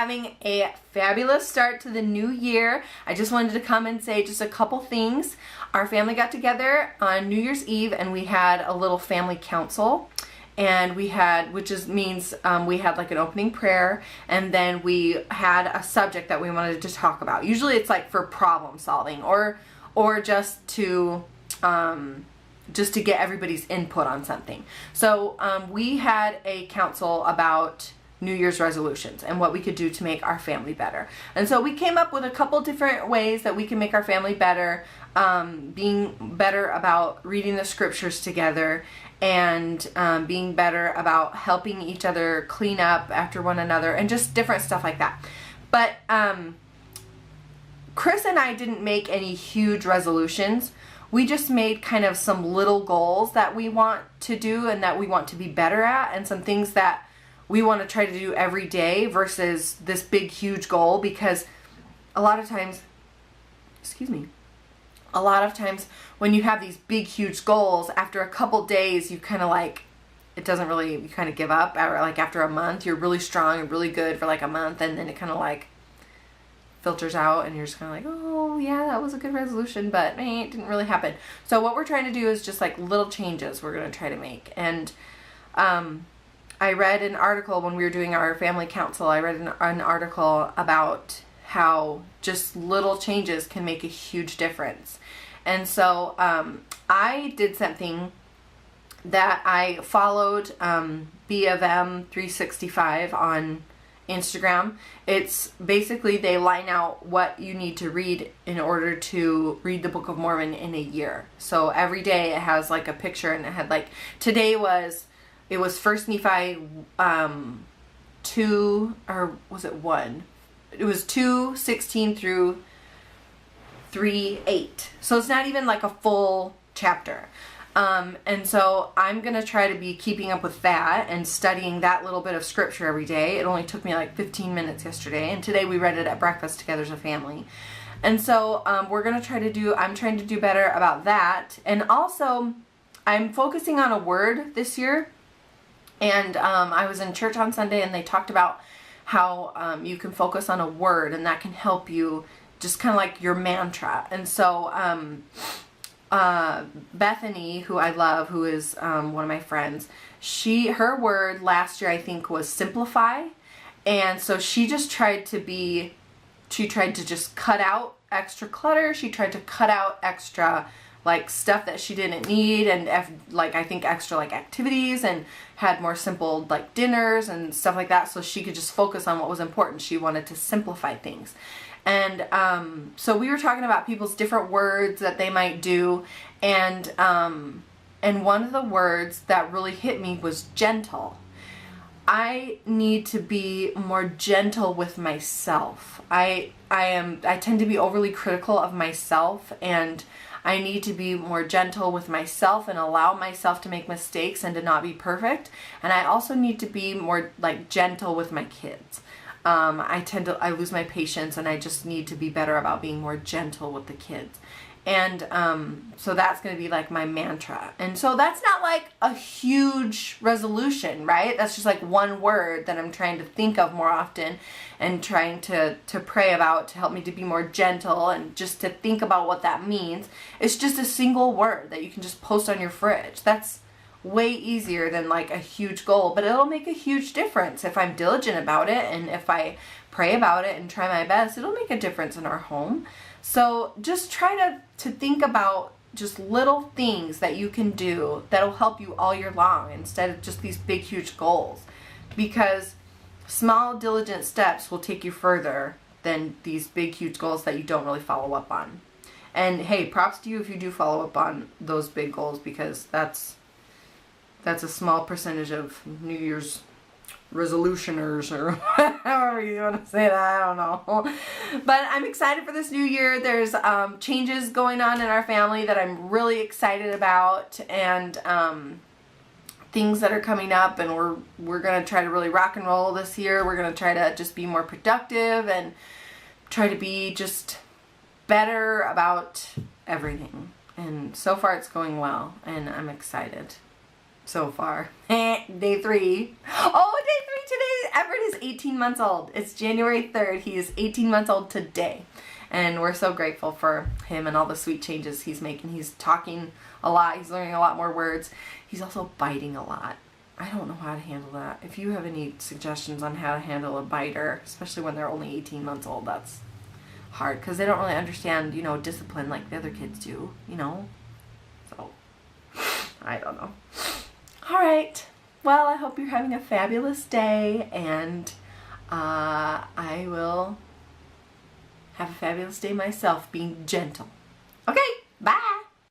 having a fabulous start to the new year. I just wanted to come and say just a couple things. Our family got together on New Year's Eve and we had a little family council. And we had, means we had like an opening prayer, and then we had a subject that we wanted to talk about. Usually it's like for problem solving or just to get everybody's input on something. So we had a council about New Year's resolutions and what we could do to make our family better. And so we came up with a couple different ways that we can make our family better, being better about reading the scriptures together, and being better about helping each other clean up after one another, and just different stuff like that. But Chris and I didn't make any huge resolutions. We just made kind of some little goals that we want to do and that we want to be better at, and some things that we want to try to do every day versus this big huge goal, because a lot of times when you have these big huge goals, after a couple days you kind of like, it doesn't really, you kind of give up. Or like after a month you're really strong and really good for like a month, and then it kind of like filters out and you're just kind of like, oh yeah, that was a good resolution, but it didn't really happen. So what we're trying to do is just like little changes we're going to try to make. And I read an article when we were doing our family council. I read an article about how just little changes can make a huge difference. And so I did something that I followed B of M 365 on Instagram. It's basically they line out what you need to read in order to read the Book of Mormon in a year. So every day it has like a picture, and it had like, today was, it was First Nephi 2, or was it 1? It was 2:16 through 3:8. So it's not even like a full chapter. And so I'm going to try to be keeping up with that and studying that little bit of scripture every day. It only took me like 15 minutes yesterday, and today we read it at breakfast together as a family. And so we're going to try to do, I'm trying to do better about that. And also I'm focusing on a word this year. And I was in church on Sunday and they talked about how you can focus on a word, and that can help you, just kind of like your mantra. And so Bethany, who I love, who is one of my friends, her word last year I think was simplify. And so she tried to just cut out extra clutter. She tried to cut out extra like stuff that she didn't need, and like I think extra like activities, and had more simple like dinners and stuff like that, so she could just focus on what was important. She wanted to simplify things. And so we were talking about people's different words that they might do, and one of the words that really hit me was gentle. I need to be more gentle with myself. I tend to be overly critical of myself, and I need to be more gentle with myself and allow myself to make mistakes and to not be perfect. And I also need to be more like gentle with my kids. I lose my patience, and I just need to be better about being more gentle with the kids. And so that's going to be like my mantra. And so that's not like a huge resolution, right? That's just like one word that I'm trying to think of more often and trying to pray about, to help me to be more gentle and just to think about what that means. It's just a single word that you can just post on your fridge. That's way easier than like a huge goal, but it'll make a huge difference if I'm diligent about it, and if I pray about it and try my best, it'll make a difference in our home. So just try to think about just little things that you can do that'll help you all year long, instead of just these big huge goals, because small diligent steps will take you further than these big huge goals that you don't really follow up on. And hey, props to you if you do follow up on those big goals, because that's a small percentage of New Year's resolutioners, or however you want to say that, I don't know. But I'm excited for this new year. There's changes going on in our family that I'm really excited about, and things that are coming up, and we're going to try to really rock and roll this year. We're going to try to just be more productive and try to be just better about everything. And so far it's going well, and I'm excited. So far. Day 3. Oh, day 3 today. Everett is 18 months old. It's January 3rd. He is 18 months old today. And we're so grateful for him and all the sweet changes he's making. He's talking a lot. He's learning a lot more words. He's also biting a lot. I don't know how to handle that. If you have any suggestions on how to handle a biter, especially when they're only 18 months old, that's hard because they don't really understand, you know, discipline like the other kids do, you know? So, I don't know. All right. Well, I hope you're having a fabulous day, and I will have a fabulous day myself, being gentle.